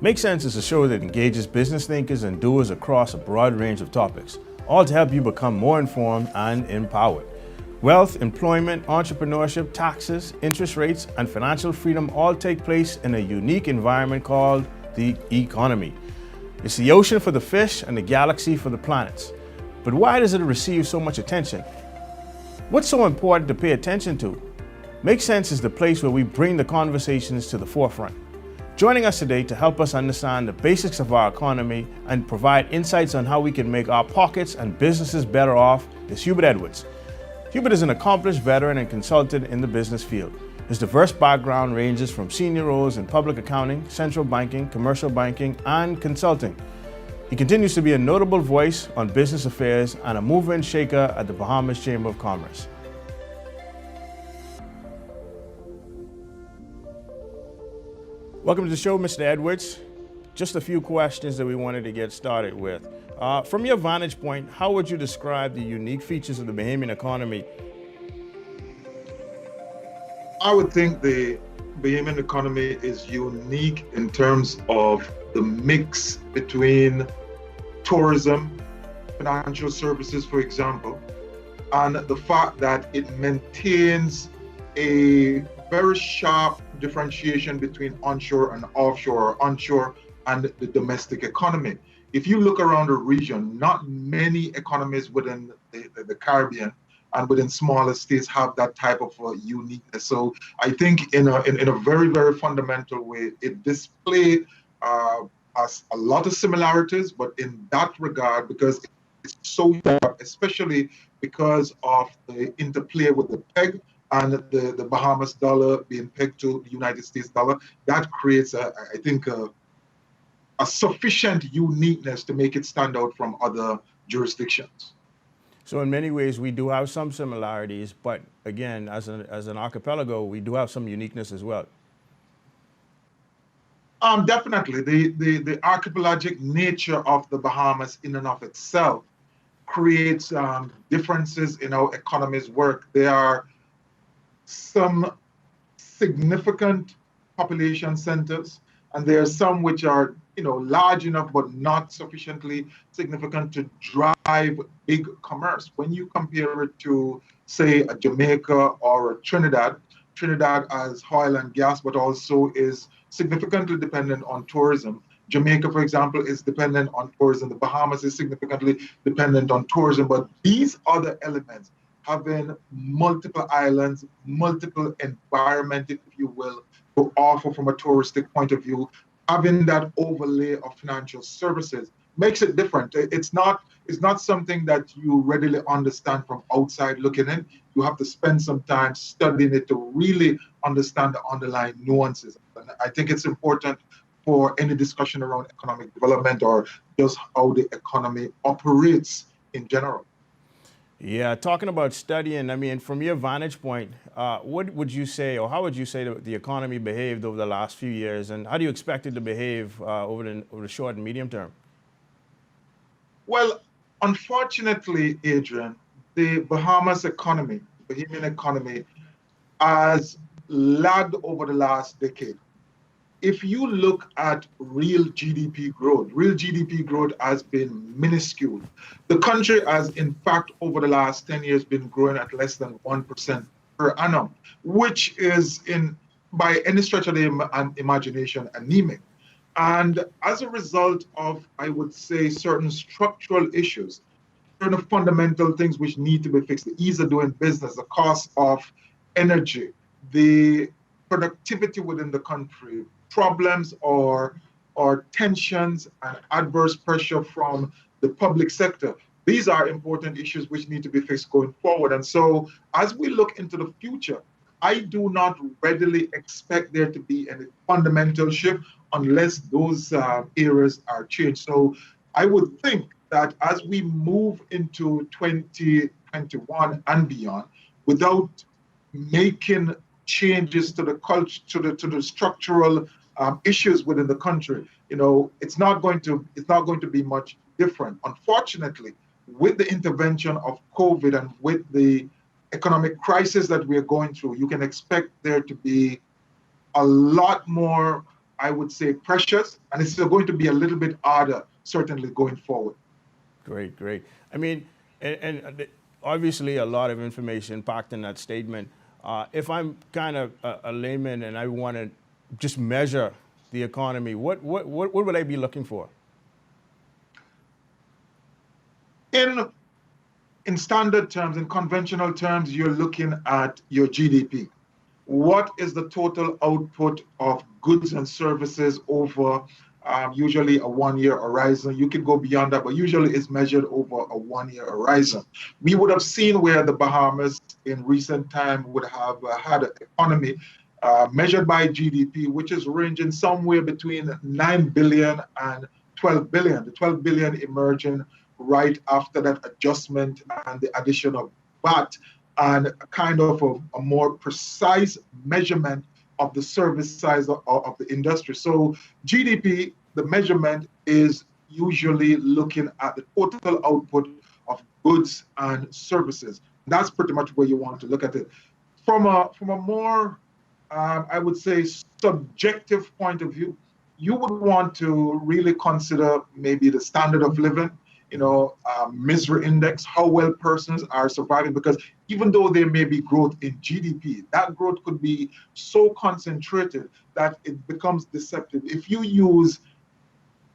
Make Sense is a show that engages business thinkers and doers across a broad range of topics, all to help you become more informed and empowered. Wealth, employment, entrepreneurship, taxes, interest rates, and financial freedom all take place in a unique environment called the economy. It's the ocean for the fish and the galaxy for the planets. But why does it receive so much attention? What's so important to pay attention to? Make Sense is the place where we bring the conversations to the forefront. Joining us today to help us understand the basics of our economy and provide insights on how we can make our pockets and businesses better off is Hubert Edwards. Hubert is an accomplished veteran and consultant in the business field. His diverse background ranges from senior roles in public accounting, central banking, commercial banking, and consulting. He continues to be a notable voice on business affairs and a mover and shaker at the Bahamas Chamber of Commerce. Welcome to the show, Mr. Edwards. Just a few questions that we wanted to get started with. From your vantage point, how would you describe the unique features of the Bahamian economy? I would think the Bahamian economy is unique in terms of the mix between tourism, financial services, for example, and the fact that it maintains a very sharp differentiation between onshore and offshore, or onshore and the domestic economy. If you look around the region, not many economies within the Caribbean and within smaller states have that type of uniqueness. So I think in a very, very fundamental way, it displays a lot of similarities, but in that regard, because it's so sharp, especially because of the interplay with the peg and the Bahamas dollar being pegged to the United States dollar, that creates, I think, a sufficient uniqueness to make it stand out from other jurisdictions. So in many ways, we do have some similarities, but again, as an archipelago, we do have some uniqueness as well. Definitely. The archipelagic nature of the Bahamas in and of itself creates differences in how economies work. There are some significant population centers, and there are some which are large enough but not sufficiently significant to drive big commerce. When you compare it to, say, a Jamaica or a Trinidad has oil and gas, but also is significantly dependent on tourism. Jamaica, for example, is dependent on tourism. The Bahamas is significantly dependent on tourism. But these other elements, having multiple islands, multiple environment, if you will, to offer from a touristic point of view, having that overlay of financial services makes it different. It's not something that you readily understand from outside looking in. You have to spend some time studying it to really understand the underlying nuances. And I think it's important for any discussion around economic development or just how the economy operates in general. Yeah, talking about studying, I mean, from your vantage point, what would you say, or how would you say that the economy behaved over the last few years, and how do you expect it to behave over the short and medium term? Well, unfortunately, Adrian, the Bahamas economy, the Bahamian economy, has lagged over the last decade. If you look at real GDP growth has been minuscule. The country has, in fact, over the last 10 years, been growing at less than 1% per annum, which is, by any stretch of the imagination, anemic. And as a result of, I would say, certain structural issues, certain fundamental things which need to be fixed, the ease of doing business, the cost of energy, the productivity within the country, problems or tensions and adverse pressure from the public sector. These are important issues which need to be fixed going forward. And so as we look into the future, I do not readily expect there to be any fundamental shift unless those areas are changed. So I would think that as we move into 2021 and beyond, without making changes to the culture, to the structural issues within the country, it's not going to be much different. Unfortunately, with the intervention of COVID and with the economic crisis that we're going through, you can expect there to be a lot more I would say, precious, and it's going to be a little bit harder, certainly going forward. Great, great. I mean, and obviously a lot of information packed in that statement. If I'm kind of a layman and I want to just measure the economy, what would I be looking for? In standard terms, in conventional terms, you're looking at your GDP. What is the total output of goods and services over usually a 1-year horizon? You can go beyond that, but usually it's measured over a 1-year horizon. We would have seen where the Bahamas in recent time would have had an economy measured by GDP, which is ranging somewhere between 9 billion and 12 billion. The 12 billion emerging right after that adjustment and the addition of VAT and kind of a more precise measurement of the service size of the industry. So GDP, the measurement is usually looking at the total output of goods and services. That's pretty much where you want to look at it. From a more, I would say, subjective point of view, you would want to really consider maybe the standard of living, misery index, how well persons are surviving, because even though there may be growth in GDP, that growth could be so concentrated that it becomes deceptive. If you use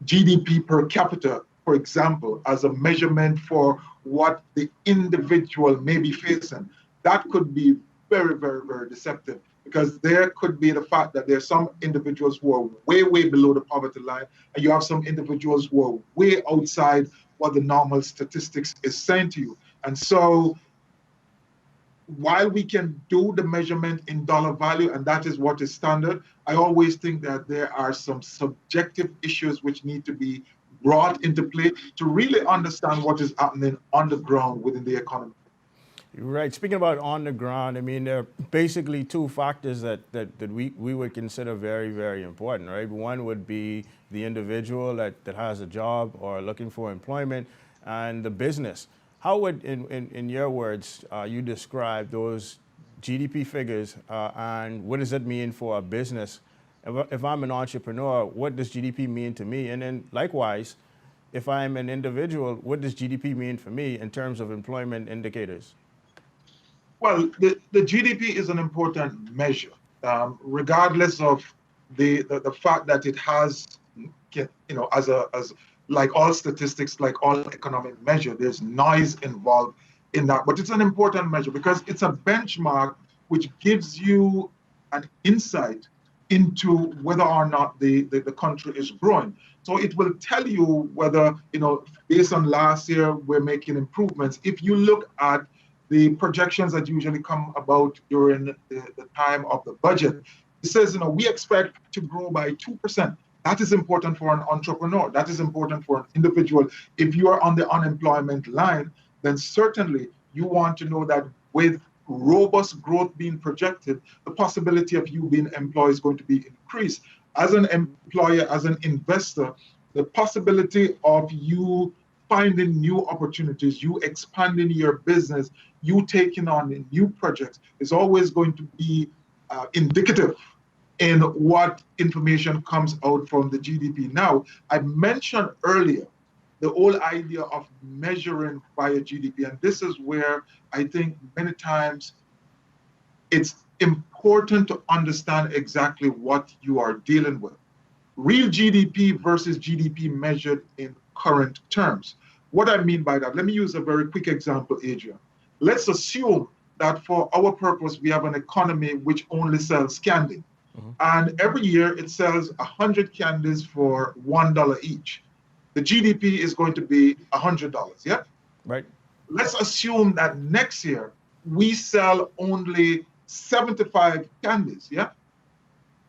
GDP per capita, for example, as a measurement for what the individual may be facing, that could be very, very, very deceptive, because there could be the fact that there's some individuals who are way, way below the poverty line, and you have some individuals who are way outside what the normal statistics is saying to you. And so while we can do the measurement in dollar value, and that is what is standard, I always think that there are some subjective issues which need to be brought into play to really understand what is happening on the ground within the economy. Right. Speaking about on the ground, I mean, there are basically two factors that we would consider very, very important, right? One would be the individual that has a job or looking for employment, and the business. How would, in your words, you describe those GDP figures, and what does that mean for a business? If I'm an entrepreneur, what does GDP mean to me? And then likewise, if I'm an individual, what does GDP mean for me in terms of employment indicators? Well, the GDP is an important measure, regardless of the fact that it has, as like all statistics, like all economic measure, there's noise involved in that. But it's an important measure because it's a benchmark which gives you an insight into whether or not the country is growing. So it will tell you whether, based on last year, we're making improvements. If you look at the projections that usually come about during the time of the budget, it says, we expect to grow by 2%. That is important for an entrepreneur. That is important for an individual. If you are on the unemployment line, then certainly you want to know that with robust growth being projected, the possibility of you being employed is going to be increased. As an employer, as an investor, the possibility of you finding new opportunities, you expanding your business, you taking on new projects is always going to be indicative in what information comes out from the GDP. Now, I mentioned earlier the whole idea of measuring via GDP, and this is where I think many times it's important to understand exactly what you are dealing with. Real GDP versus GDP measured in current terms. What I mean by that, let me use a very quick example, Adrian. Let's assume that for our purpose, we have an economy which only sells candy. And every year it sells 100 candies for $1 each. The GDP is going to be $100, yeah? Right. Let's assume that next year we sell only 75 candies, yeah?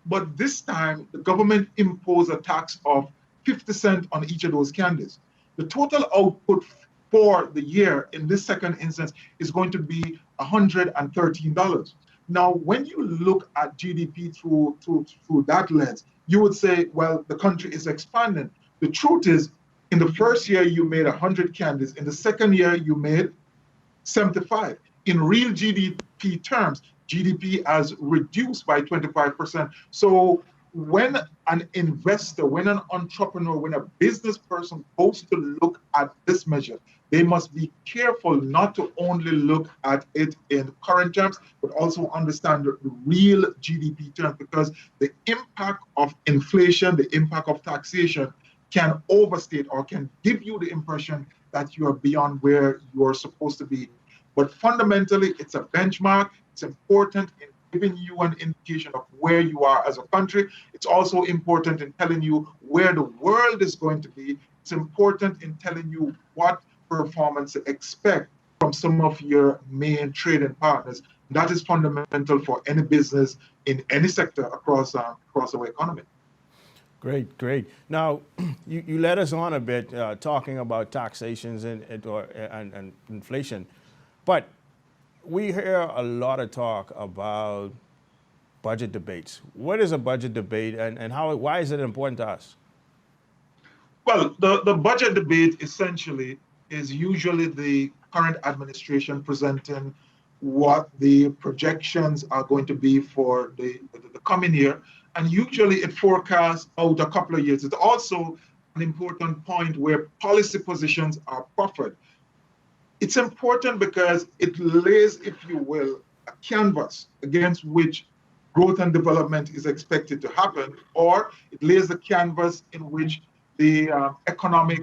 But this time the government imposed a tax of 50 cents on each of those candies. The total output for the year in this second instance is going to be $113. Now, when you look at GDP through that lens, you would say, well, the country is expanding. The truth is, in the first year, you made 100 candies. In the second year, you made 75. In real GDP terms, GDP has reduced by 25%. So when an investor, when an entrepreneur, when a business person goes to look at this measure, they must be careful not to only look at it in current terms, but also understand the real GDP terms, because the impact of inflation, the impact of taxation can overstate or can give you the impression that you are beyond where you're supposed to be. But fundamentally, it's a benchmark. It's important in giving you an indication of where you are as a country. It's also important in telling you where the world is going to be. It's important in telling you what performance to expect from some of your main trading partners. That is fundamental for any business in any sector across our economy. Great, great. Now, you led us on a bit talking about taxations and inflation, but we hear a lot of talk about budget debates. What is a budget debate, and why is it important to us? Well, the budget debate essentially is usually the current administration presenting what the projections are going to be for the coming year. And usually it forecasts out a couple of years. It's also an important point where policy positions are proffered. It's important because it lays, if you will, a canvas against which growth and development is expected to happen, or it lays a canvas in which the economic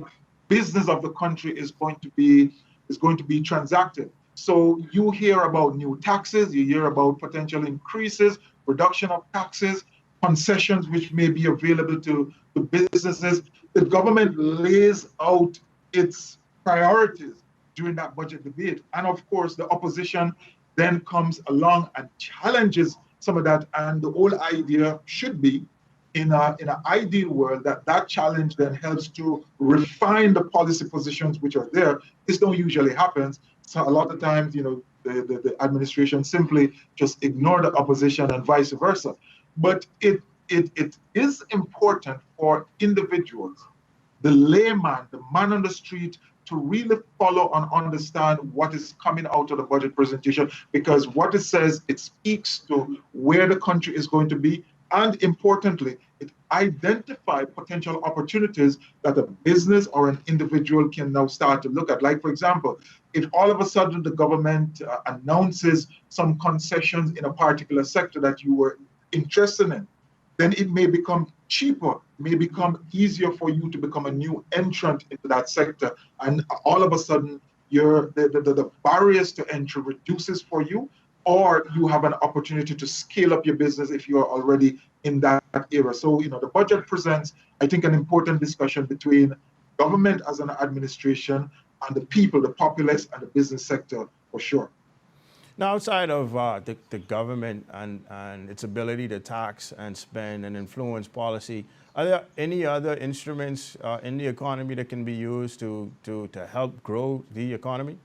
business of the country is going to be transacted. So you hear about new taxes, you hear about potential increases, reduction of taxes, concessions which may be available to businesses. The government lays out its priorities during that budget debate. And of course, the opposition then comes along and challenges some of that. And the whole idea should be, in an ideal world, that challenge then helps to refine the policy positions which are there. This don't usually happen. So a lot of times, the administration simply just ignore the opposition and vice versa. But it is important for individuals, the layman, the man on the street, to really follow and understand what is coming out of the budget presentation, because what it says, it speaks to where the country is going to be, and importantly, it identifies potential opportunities that a business or an individual can now start to look at. Like, for example, if all of a sudden the government announces some concessions in a particular sector that you were interested in, then it may become cheaper, may become easier for you to become a new entrant into that sector. And all of a sudden, the barriers to entry reduces for you, or you have an opportunity to scale up your business if you are already in that era. So, the budget presents, I think, an important discussion between government as an administration and the people, the populace, and the business sector, for sure. Now, outside of the government and its ability to tax and spend and influence policy, are there any other instruments in the economy that can be used to help grow the economy?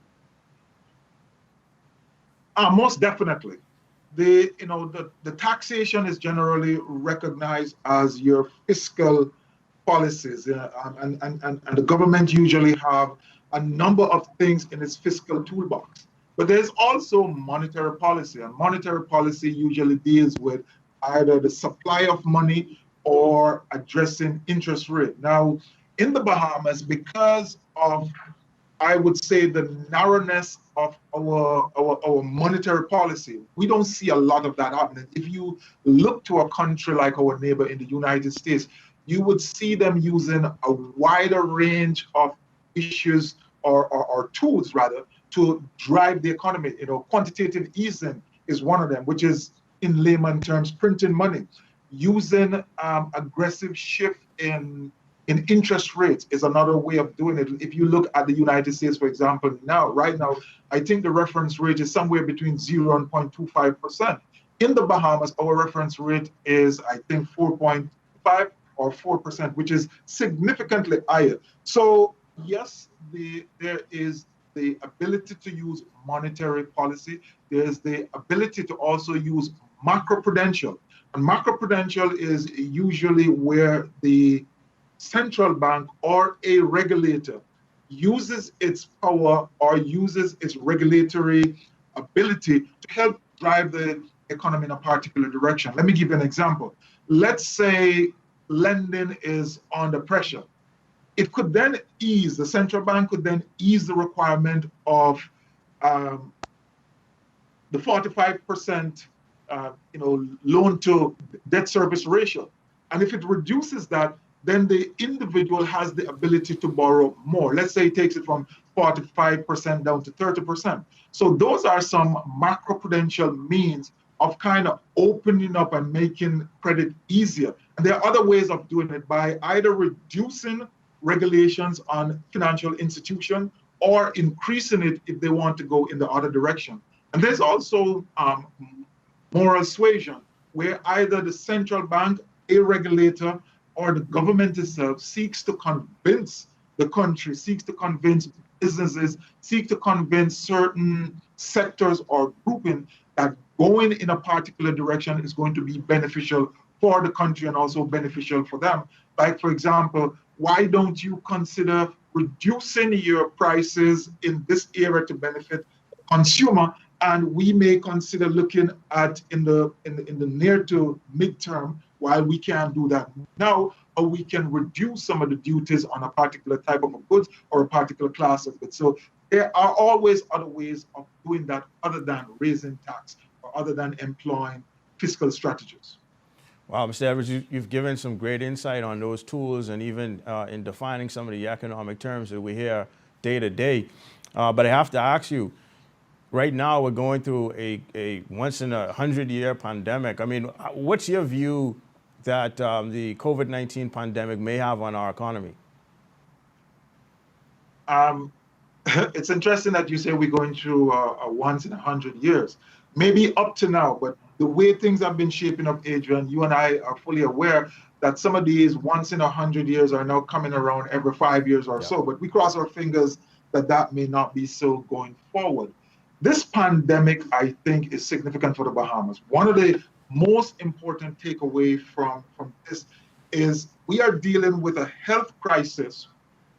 Most definitely. The taxation is generally recognized as your fiscal policies, and the government usually have a number of things in its fiscal toolbox. But there's also monetary policy, and monetary policy usually deals with either the supply of money or addressing interest rate. Now, in the Bahamas, because of, I would say, the narrowness of our monetary policy, we don't see a lot of that happening. If you look to a country like our neighbor in the United States, you would see them using a wider range of issues or tools, rather, to drive the economy. Quantitative easing is one of them, which is, in layman terms, printing money. Using aggressive shift in interest rates is another way of doing it. If you look at the United States, for example, right now, I think the reference rate is somewhere between 0 and 0.25%. In the Bahamas, our reference rate is, I think, 4.5 or 4%, which is significantly higher. So yes, there is the ability to use monetary policy. There's the ability to also use macroprudential. And macroprudential is usually where the central bank or a regulator uses its power or uses its regulatory ability to help drive the economy in a particular direction. Let me give you an example. let's say lending is under pressure, it could then ease, the central bank could then ease the requirement of the 45% loan to debt service ratio. And if it reduces that, then the individual has the ability to borrow more. Let's say it takes it from 45% down to 30%. So those are some macroprudential means of kind of opening up and making credit easier. And there are other ways of doing it by either reducing regulations on financial institutions or increasing it if they want to go in the other direction. And there's also moral suasion, where either the central bank, a regulator, or the government itself seeks to convince the country, seeks to convince businesses, seeks to convince certain sectors or grouping that going in a particular direction is going to be beneficial for the country and also beneficial for them. Like, for example, why don't you consider reducing your prices in this area to benefit the consumer? And we may consider looking at in the near to midterm, while we can't do that now, or we can reduce some of the duties on a particular type of goods or a particular class of goods. So there are always other ways of doing that other than raising tax or other than employing fiscal strategies. Wow, Mr. Edwards, you've given some great insight on those tools and even in defining some of the economic terms that we hear day to day. But I have to ask you, right now we're going through a once in 100-year pandemic. I mean, what's your view that the COVID-19 pandemic may have on our economy? It's interesting that you say we're going through a once in 100 years. Maybe up to now, but the way things have been shaping up, Adrian, you and I are fully aware that some of these once in 100 years are now coming around every 5 years or so. But we cross our fingers that that may not be so going forward. This pandemic, I think, is significant for the Bahamas. One of the most important takeaway from this is we are dealing with a health crisis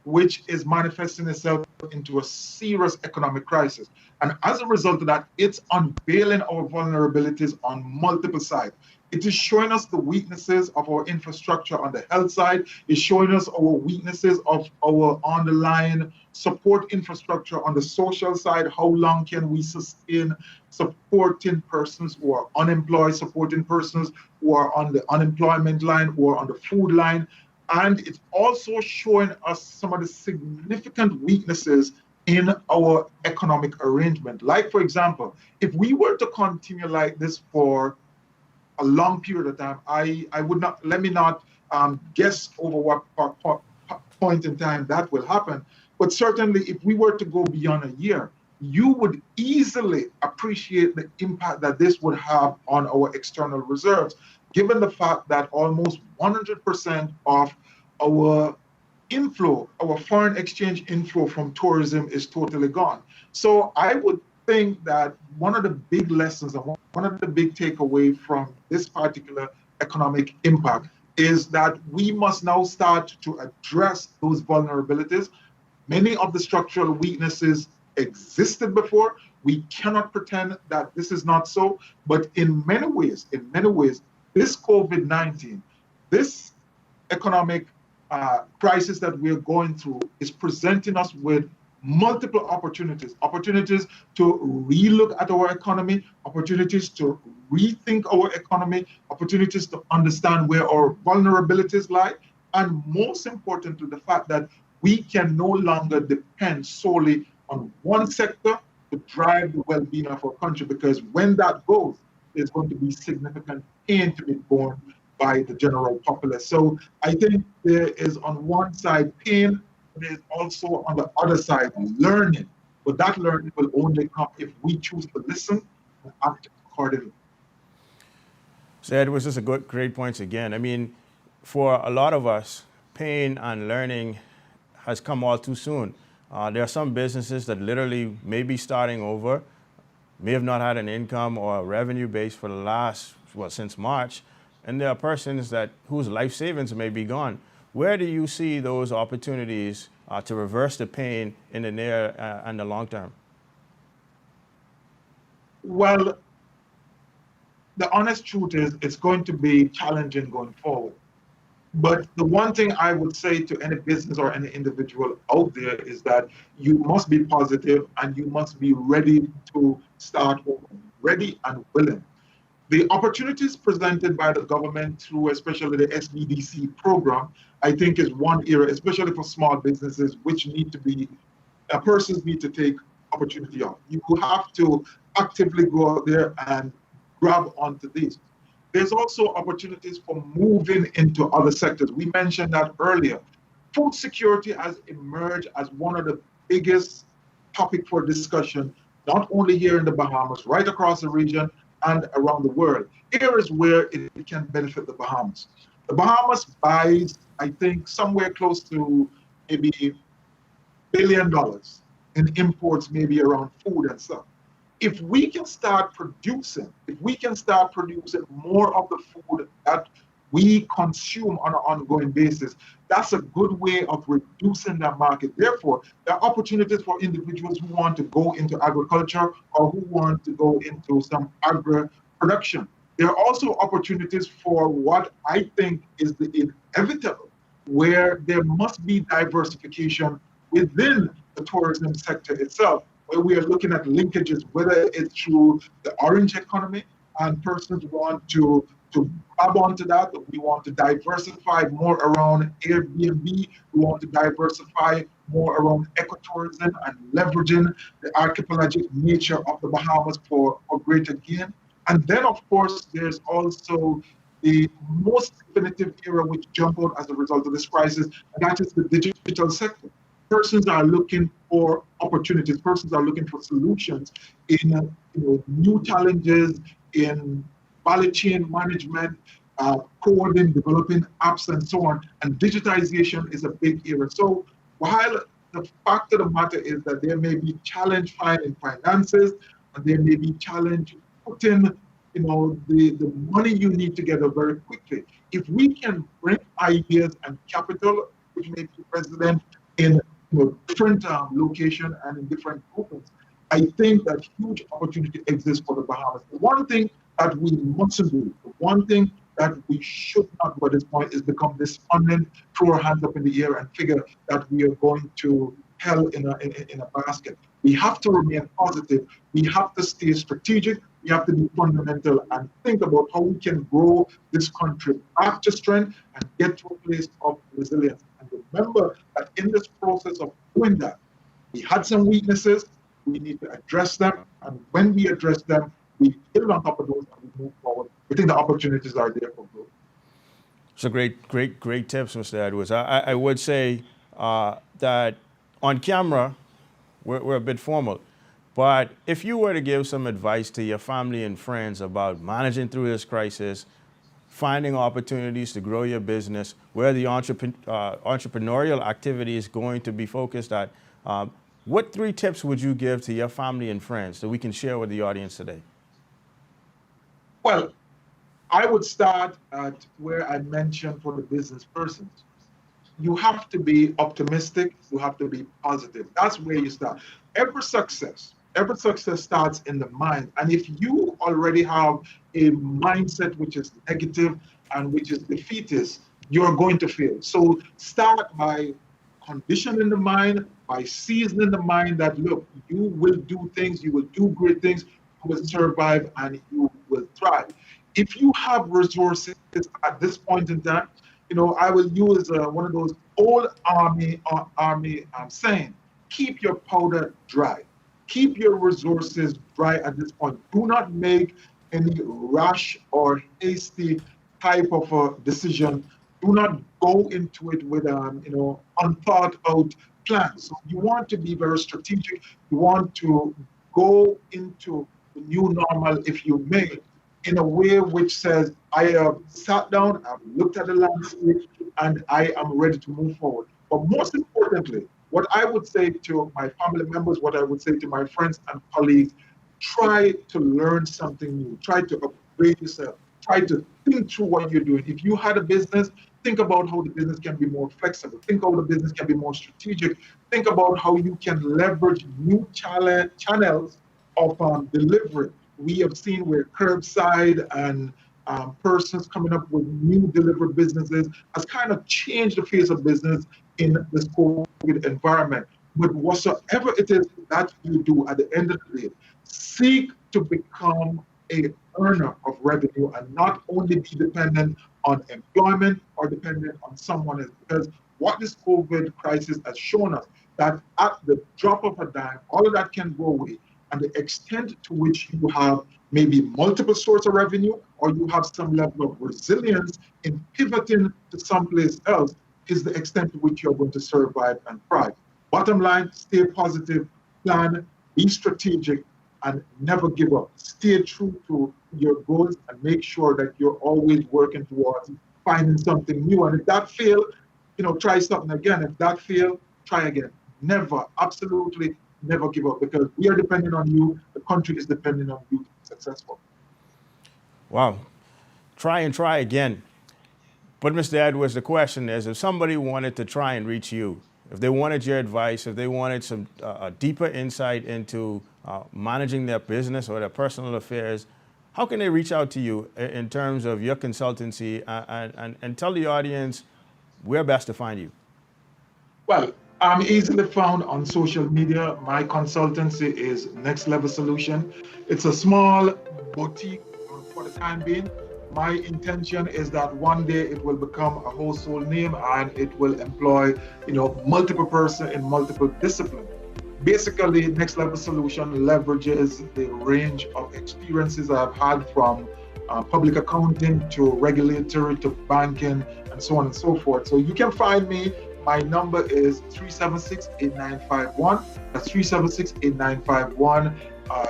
which is manifesting itself into a serious economic crisis. And as a result of that, it's unveiling our vulnerabilities on multiple sides. It is showing us the weaknesses of our infrastructure on the health side. It's showing us our weaknesses of our underlying support infrastructure on the social side. How long can we sustain supporting persons who are unemployed, supporting persons who are on the unemployment line, who are on the food line? And it's also showing us some of the significant weaknesses in our economic arrangement. Like, for example, if we were to continue like this for a long period of time, I would not, let me not guess over what point in time that will happen. But certainly, if we were to go beyond a year, you would easily appreciate the impact that this would have on our external reserves, given the fact that almost 100% of our inflow, our foreign exchange inflow from tourism is totally gone. So I would think that one of the big lessons and one of the big takeaway from this particular economic impact is that we must now start to address those vulnerabilities. Many of the structural weaknesses existed before. We cannot pretend that this is not so, but in many ways, this COVID-19, this economic crisis that we're going through is presenting us with multiple opportunities to relook at our economy, opportunities to rethink our economy, opportunities to understand where our vulnerabilities lie, and most importantly, the fact that we can no longer depend solely on one sector to drive the well-being of our country, because when that goes, there's going to be significant pain to be borne by the general populace. So I think there is on one side pain, there's also on the other side learning. But that learning will only come if we choose to listen and act accordingly. So Edwards, this is a great points again. I mean, for a lot of us, pain and learning has come all too soon. There are some businesses that literally may be starting over, may have not had an income or a revenue base for the last, since March. And there are persons whose life savings may be gone. Where do you see those opportunities to reverse the pain in the near and the long term? Well, the honest truth is it's going to be challenging going forward. But the one thing I would say to any business or any individual out there is that you must be positive and you must be ready to start over, ready and willing. The opportunities presented by the government through especially the SBDC program, I think is one area, especially for small businesses, which need to be, persons need to take opportunity of. You have to actively go out there and grab onto these. There's also opportunities for moving into other sectors. We mentioned that earlier. Food security has emerged as one of the biggest topic for discussion, not only here in the Bahamas, right across the region and around the world. Areas where it can benefit the Bahamas. The Bahamas buys, I think, somewhere close to maybe $1 billion in imports, maybe around food and stuff. If we can start producing, more of the food that we consume on an ongoing basis, that's a good way of reducing that market. Therefore, there are opportunities for individuals who want to go into agriculture or who want to go into some agri production. There are also opportunities for what I think is the inevitable, where there must be diversification within the tourism sector itself, where we are looking at linkages, whether it's through the orange economy and persons want to grab onto that. We want to diversify more around Airbnb. We want to diversify more around ecotourism and leveraging the archipelagic nature of the Bahamas for greater gain. And then, of course, there's also the most definitive era which jumped out as a result of this crisis, and that is the digital sector. Persons are looking for opportunities. Persons are looking for solutions in new challenges in value chain management, coding, developing apps, and so on. And digitization is a big area. So while the fact of the matter is that there may be challenge finding finances, and there may be challenge putting the money you need together very quickly. If we can bring ideas and capital, which may be resident in different location and in different groupings, I think that huge opportunity exists for the Bahamas. The one thing that we mustn't do, the one thing that we should not do at this point is become despondent, throw our hands up in the air and figure that we are going to hell in a basket. We have to remain positive. We have to stay strategic. We have to be fundamental and think about how we can grow this country back to strength and get to a place of resilience. And remember that in this process of doing that, we had some weaknesses. We need to address them. And when we address them, we build on top of those and we move forward. We think the opportunities are there for growth. So great tips, Mr. Edwards. I would say that on camera, we're a bit formal. But if you were to give some advice to your family and friends about managing through this crisis, finding opportunities to grow your business, where the entrepreneurial activity is going to be focused at, what 3 tips would you give to your family and friends that we can share with the audience today? Well, I would start at where I mentioned for the business persons. You have to be optimistic. You have to be positive. That's where you start. Every success starts in the mind. And if you already have a mindset which is negative and which is defeatist, you're going to fail. So start by conditioning the mind, by seasoning the mind that, look, you will do things, you will do great things, you will survive, and you will thrive. If you have resources at this point in time, I will use one of those old army saying, keep your powder dry. Keep your resources dry at this point. Do not make any rash or hasty type of a decision. Do not go into it with unthought out plans. So you want to be very strategic. You want to go into the new normal, if you may, in a way which says, I have sat down, I've looked at the landscape, and I am ready to move forward. But most importantly, what I would say to my family members, what I would say to my friends and colleagues, try to learn something new. Try to upgrade yourself. Try to think through what you're doing. If you had a business, think about how the business can be more flexible. Think how the business can be more strategic. Think about how you can leverage new channels of delivery. We have seen where curbside and persons coming up with new delivery businesses has kind of changed the face of business in this COVID environment. But whatsoever it is that you do at the end of the day, seek to become a earner of revenue and not only be dependent on employment or dependent on someone else. Because what this COVID crisis has shown us, that at the drop of a dime, all of that can go away. And the extent to which you have maybe multiple sources of revenue, or you have some level of resilience in pivoting to someplace else, is the extent to which you're going to survive and thrive. Bottom line, stay positive, plan, be strategic, and never give up. Stay true to your goals and make sure that you're always working towards finding something new. And if that fails, try something again. If that fails, try again. Never, absolutely never give up, because we are depending on you. The country is depending on you to be successful. Wow. Try and try again. But Mr. Edwards, the question is, if somebody wanted to try and reach you, if they wanted your advice, if they wanted some deeper insight into managing their business or their personal affairs, how can they reach out to you in terms of your consultancy, and tell the audience where best to find you? Well, I'm easily found on social media. My consultancy is Next Level Solution. It's a small boutique for the time being. My intention is that one day it will become a household name and it will employ, multiple persons in multiple disciplines. Basically, Next Level Solution leverages the range of experiences I've had from public accounting to regulatory to banking and so on and so forth. So you can find me. My number is 376-8951. That's 376-8951.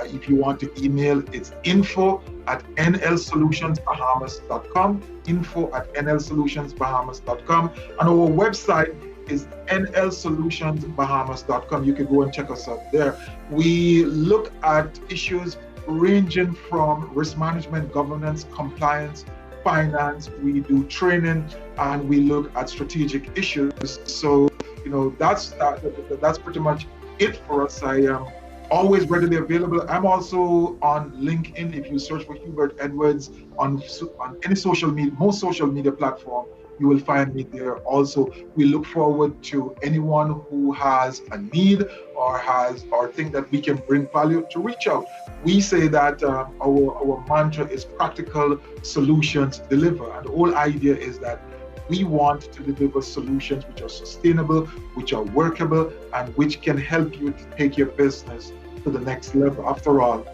If you want to email, it's info@nlsolutionsbahamas.com, info@nlsolutionsbahamas.com. And our website is nlsolutionsbahamas.com. You can go and check us out there. We look at issues ranging from risk management, governance, compliance, finance. We do training, and we look at strategic issues. So, that's pretty much it for us. I am always readily available. I'm also on LinkedIn. If you search for Hubert Edwards on any social media, most social media platform, you will find me there. Also, we look forward to anyone who has a need or think that we can bring value to reach out. We say that our mantra is practical solutions deliver. And the whole idea is that we want to deliver solutions which are sustainable, which are workable, and which can help you to take your business to the next level. After all,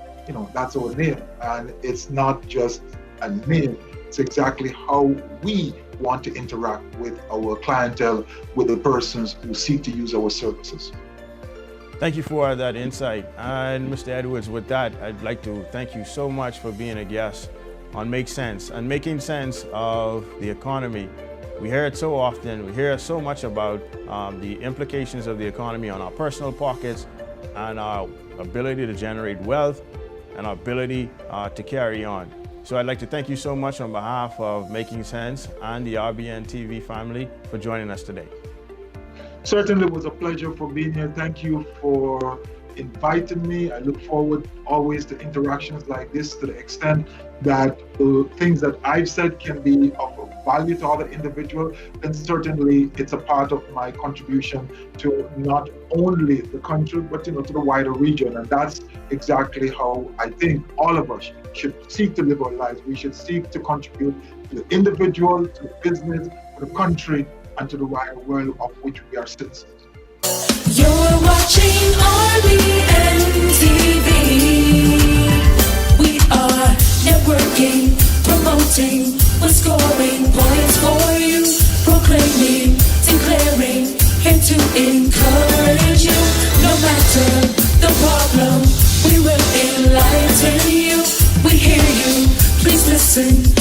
that's our name. And it's not just a name. It's exactly how we want to interact with our clientele, with the persons who seek to use our services. Thank you for that insight. And Mr. Edwards, with that, I'd like to thank you so much for being a guest on Make Sense and making sense of the economy. We hear it so often. We hear so much about the implications of the economy on our personal pockets and our ability to generate wealth and our ability to carry on. So I'd like to thank you so much on behalf of Making Sense and the RBNTV family for joining us today. Certainly, it was a pleasure for being here. Thank you for inviting me. I look forward always to interactions like this, to the extent that the things that I've said can be of value to other individuals. And certainly it's a part of my contribution to not only the country, but to the wider region. And that's exactly how I think all of us should seek to live our lives. We should seek to contribute to the individual, to the business, to the country, and to the wider world of which we are citizens. You're watching RBNTV. We are networking, promoting, we're scoring points for you, proclaiming, declaring, here to encourage you. No matter the problem, we will enlighten you. We hear you, please listen.